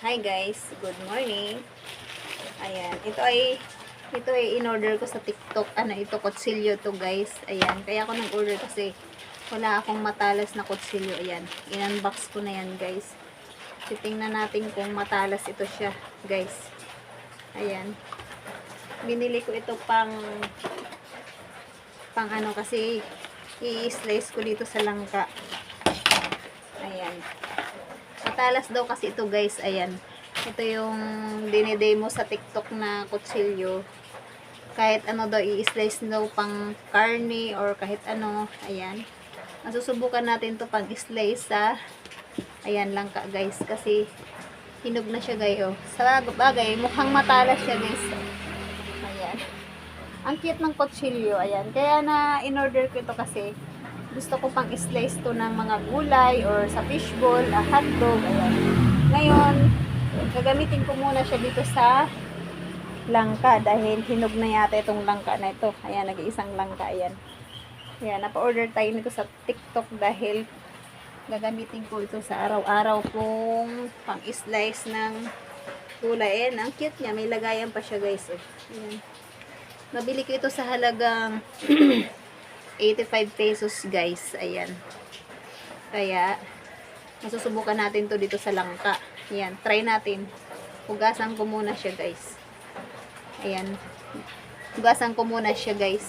Hi guys, good morning. Ayan, ito ay in-order ko sa TikTok. Ano ito, kutsilyo to guys. Ayan, kaya ako nag-order kasi wala akong matalas na kutsilyo. Ayan, in-unbox ko na yan guys. Titingnan natin kung matalas ito siya guys. Ayan. Binili ko ito pang ano kasi i-slice ko dito sa langka. Ayan. Matalas daw kasi ito guys. Ayan. Ito yung dinidemo sa TikTok na kutsilyo. Kahit ano daw i-slice daw pang karne or kahit ano. Ayan. Masusubukan natin to pang slice sa ayan langka guys. Kasi hinog na siya guys. Oh. Sa bagay mukhang matalas siya guys. Ayan. Ang cute ng kutsilyo. Ayan. Kaya na in-order ko ito kasi gusto ko pang slice to ng mga gulay or sa fishball, hotdog, ayan. Ngayon, gagamitin ko muna siya dito sa langka dahil hinog na yata itong langka na ito. Ayan, nag-iisang langka, ayan. Ayan, napa-order tayo nito sa TikTok dahil gagamitin ko ito sa araw-araw kung pang slice ng gulay. Ayan, ang cute niya. May lagayan pa siya guys. Oh. Ayan. Nabili ko ito sa halagang 85 pesos guys. Ayan. Kaya masusubukan natin to dito sa langka. Ayan. Try natin. Hugasan ko muna siya guys. Ayan. Hugasan ko muna siya guys.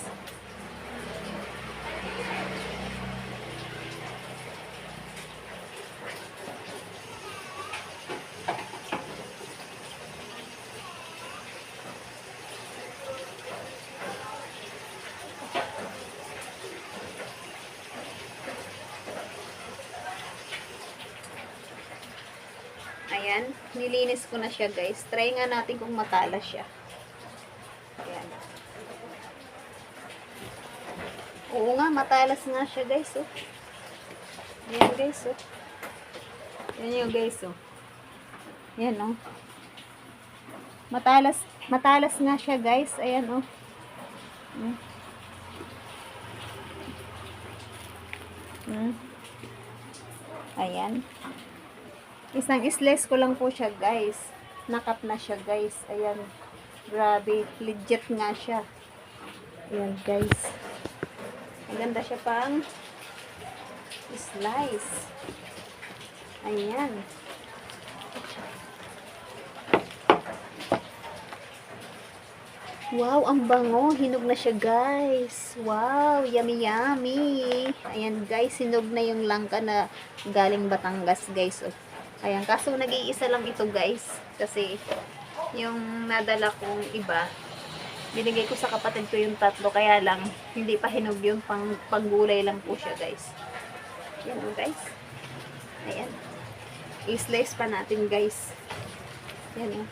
Ayan, nilinis ko na siya guys. Try nga natin kung matalas siya. Ayan. Oo nga, matalas nga siya guys. Oh. Ayan guys. Oh. Ayan yung guys. Oh. Ayan oh. Matalas nga siya guys. Ayan oh. Ayan. Isang slice ko lang po siya guys. Nakap na siya guys. Ayan. Grabe. Legit nga siya. Ayan guys. Maganda siya pang slice. Ayan. Wow, ang bango. Hinog na siya guys. Wow, yummy yummy. Ayan guys, hinog na yung langka na galing Batangas guys. Oh. Ayan, kaso nag-iisa lang ito guys. Kasi yung nadala kong iba, binigay ko sa kapatid ko yung tatlo. Kaya lang, hindi pa hinog yung panggulay lang po siya guys. Ayan o guys. Ayan. I-slice pa natin guys. Ayan o.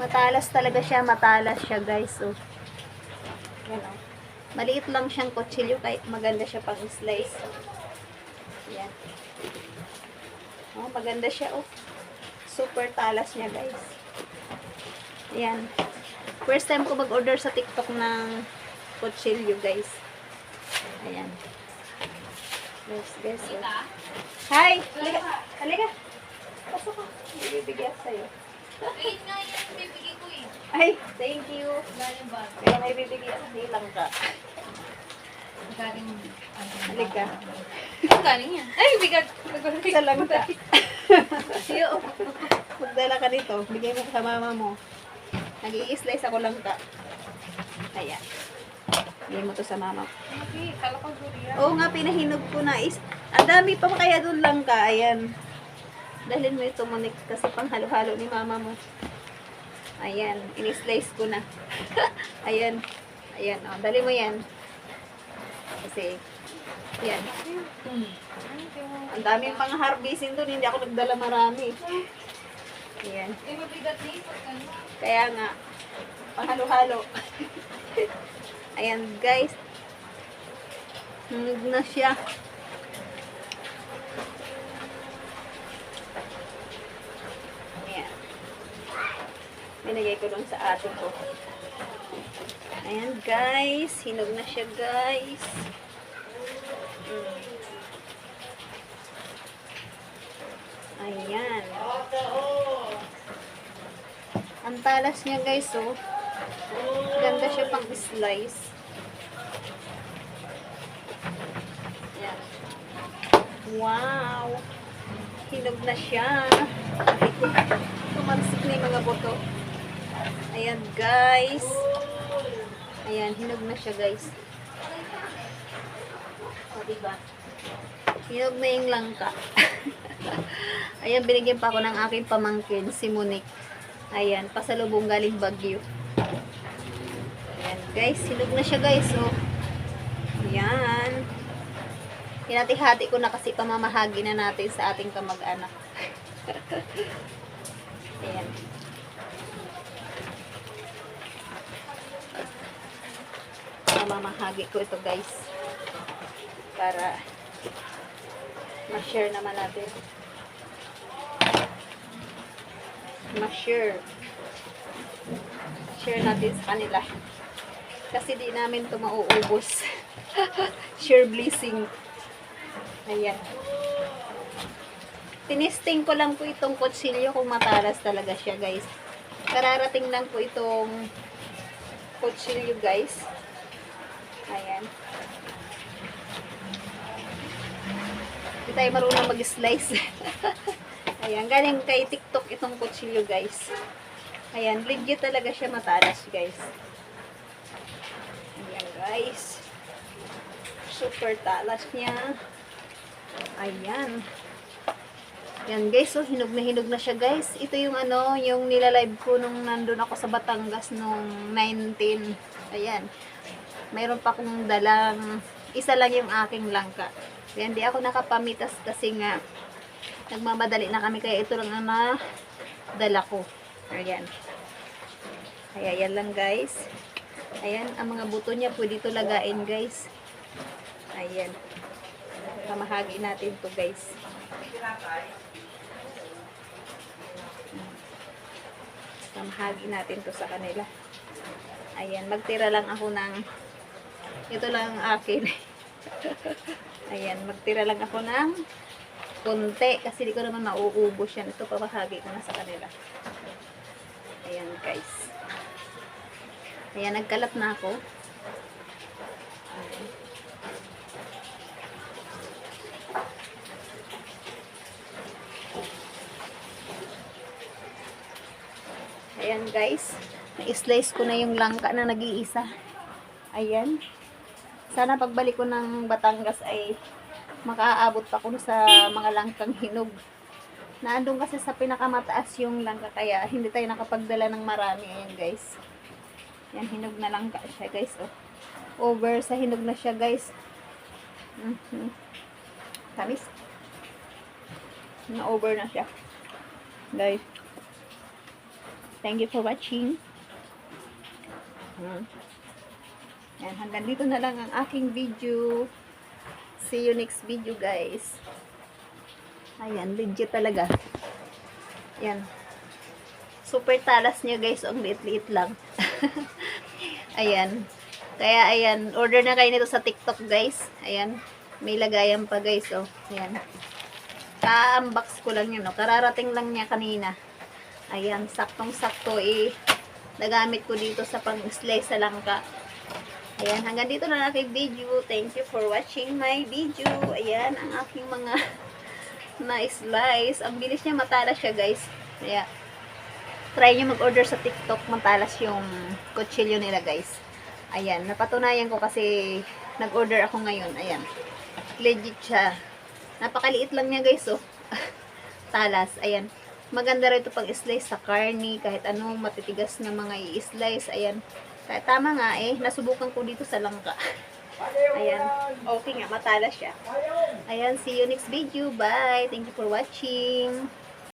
Matalas talaga siya. Matalas siya guys. O. Ayan o. Maliit lang siyang kutsilyo. Kaya maganda siya pang slice. Ayan. Oh, maganda siya, oh. Super talas niya, guys. Ayan. First time ko mag-order sa TikTok ng kutsilyo, guys. Ayan. Yes, guys. Oh. Hi! Halika! Halika! Pasok ko. Bibigyan sa'yo. Wait nga yan, bibigay ko eh. Ay, thank you. Galing ba? Kaya may bibigyan sa lang ka. Galing, Halika. galing yan. Ay, bigat. Sa lang ka. Yo. Magdala ka nito. Bigay mo sa mama mo. Nag-i-slice ako lang ka. Ayan. Bigay mo to sa mama. Okay, kala ko durian. Oo nga, pinahinog ko na. Ang dami pa kaya doon lang ka. Ayan. Dalhin mo ito, Monique, kasi pang halo-halo ni mama mo. Ayan. In-slice ko na. Ayan. Ayan. O, dali mo yan. Kasi, yan. Ang daming pang harvesting doon. Hindi ako nagdala marami. Ayan. Eh, mabigat na ito. Kaya nga, pahalo-halo. Ayan, guys. Hinog na siya. Ayan. Binigay ko doon sa atin ko. Ayan, guys. Hinog na siya, guys. Ayan. Ang talas niya guys, oh. Ganda siya pang slice. Yan. Wow! Hinog na siya. Tumansik na yung mga buto. Ayan guys. Ayan, hinog na siya guys. O, diba? Hinog na yung langka. Ayan, binigyan pa ako ng aking pamangkin, si Monique. Ayan, pasalubong galing Baguio. Ayan guys, hinog na siya guys. Oh. Ayan. Hinati-hati ko na kasi pamamahagi na natin sa ating kamag-anak. Ayan. Pamamahagi ko ito guys. Para ma-share naman natin. Ma-share. Share natin sa kanila. Kasi di namin ito mauubos. Share blessing. Ayan. Tinisting ko lang po itong kutsilyo kung matalas talaga siya guys. Kararating lang po itong kutsilyo guys. Ayan. Hindi tayo marunong mag-slice. Ayan, galing kay TikTok itong kutsilyo guys. Ayan, legit talaga siya matalas guys. Ayan guys. Super talas niya. Ayan. Yan guys, so hinog na siya guys. Ito yung ano, yung nilalive ko nung nandun ako sa Batangas nung 19. Ayan. Mayroon pa akong dalang, isa lang yung aking langka. Ayan, di ako nakapamitas kasi nga nagmamadali na kami, kaya ito lang ang dala ko. Ayan. Kaya yan lang guys. Ayan, ang mga buto niya pwede ito lagain guys. Ayan. Pamahagi natin to guys. Pamahagi natin to sa kanila. Ayan, magtira lang ako ng ito lang ang akin. Ayan, magtira lang ako ng konti kasi di ko naman mauubos yan. Ito pamahagi ko na sa kanila. Ayan guys. Ayan, nagkalat na ako. Ayan. Ayan guys, na-slice ko na yung langka na nag-iisa. Ayan. Sana pagbalik ko ng Batangas ay makaabot pa ko sa mga langkang hinog. Naandun kasi sa pinakamataas yung langka kaya hindi tayo nakapagdala ng marami. Ayan guys. Yan, hinog na langka siya guys. Oh. Over sa hinog na siya guys. Tamis. Na-over na siya. Guys. Thank you for watching. Yan, hanggang dito na lang ang aking video. See you next video guys. Ayan, legit talaga. Yan. Super talas niya guys. Ang liit-liit lang. Ayan. Kaya ayan, order na kayo nito sa TikTok guys. Ayan. May lagayan pa guys. Oh. Ayan. Ka-unbox ko lang yun. Oh. Kararating lang niya kanina. Ayan, saktong-sakto nagamit ko dito sa pang-slice sa langka. Ayan, hanggang dito na aking video. Thank you for watching my video. Ayan, ang aking mga na-slice. Ang bilis niya, matalas siya guys. Kaya, try nyo mag-order sa TikTok. Matalas yung kutsilyo nila guys. Ayan, napatunayan ko kasi nag-order ako ngayon. Ayan, legit siya. Napakaliit lang niya guys, oh. Talas, ayan. Maganda rin ito pag slice sa karni, kahit anong matitigas na mga i-slice. Ayan. Kahit tama nga nasubukan ko dito sa langka. Ayan. Okay nga, matalas siya. Ayan, see you next video. Bye. Thank you for watching.